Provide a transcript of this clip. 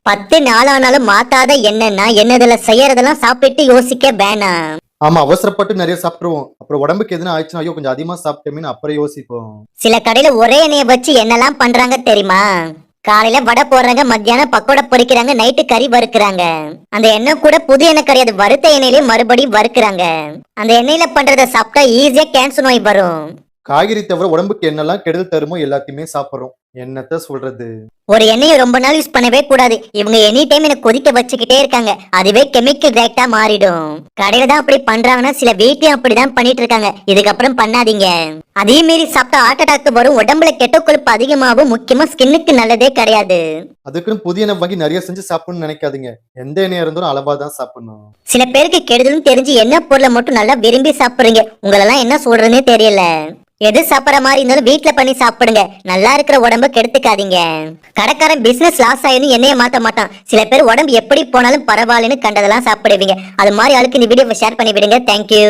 10 நாளானாலும் மாத்தாத என்னன்னா என்னதுல செய்யறதெல்லாம் சாப்பிட்டு யோசிக்க வேணாம். ஆமா, அவசரப்பட்டு நிறைய சாப்பிட்டுருவோம். அப்புறம் உடம்புக்கு எதுனா ஆயிடுச்சுன்னா ஐயோ கொஞ்சம் அதிகமா சாப்பிட்டோமேன்னு அப்புறம் யோசிப்போம். சில கடையில ஒரே எண்ணெயை வச்சு என்னெல்லாம் பண்றாங்க தெரியுமா? காலையில வடை போடுறாங்க, மத்தியானம் பக்கோடா பொரிக்கிறாங்க, நைட்டு கறி வறுக்குறாங்க. அந்த எண்ணெய் கூட புது எண்ணெய் கிடையாது, வறுத்த எண்ணெயிலே மறுபடியும் வறுக்குறாங்க. அந்த எண்ணெயில பண்றத சாப்பிட்டா ஈஸியா கேன்சர் நோய் வரும். காய்கறி தவிர உடம்புக்கு என்னெல்லாம் கெடுதல் தருமோ எல்லாத்தையுமே சாப்பிடுறோம். என்னத்த சொல்றது? ஒரு எண்ணெயை ரொம்ப நாள் யூஸ் பண்ணவே கூடாது. இவங்க எனி டைம் எனக்கு கொதிக்க வச்சுக்கிட்டே இருக்காங்க. அதுவே கெமிக்கல் டைரக்டா மாறிடும். கடையில தான் அப்படி பண்றாங்கன்னா சில வீட்லயும் அப்படிதான் பண்ணிட்டு இருக்காங்க. இதுக்கப்புறம் பண்ணாதீங்க. அதே மீறி சாப்பிட்டா ஹார்ட் அட்டாக் வரும். உடம்புல கெட்ட கொழுப்பு அதிகமாகும். முக்கியமா ஸ்கின்னுக்கு நல்லதே கிடையாது. அதுக்குன்னு புதிய எண்ணெய் வாங்கி நிறைய செஞ்சு சாப்பிடணும்னு நினைக்காதீங்க. எந்த எண்ணெயா இருந்தாலும் அளவா தான் சாப்பிடணும். சில பேருக்கு கெடுதலும் தெரிஞ்சு என்ன பொருளை மட்டும் நல்லா விரும்பி சாப்பிடுறீங்க. உங்களெல்லாம் என்ன சொல்றதுன்னே தெரியல. எது சாப்பிடற மாதிரி இருந்தாலும் வீட்டுல பண்ணி சாப்பிடுங்க. நல்லா இருக்கிற உடம்பு கெடுத்துக்காதீங்க. கடைக்காரன் பிசினஸ் லாஸ் ஆயின்னு என்னைய மாத்த மாட்டான். சில பேர் உடம்பு எப்படி போனாலும் பரவாயில்லன்னு கண்டதெல்லாம் சாப்பிடுவீங்க. அது மாதிரி ஆளுக்கு இந்த வீடியோவை ஷேர் பண்ணி விடுங்க. தேங்க்யூ.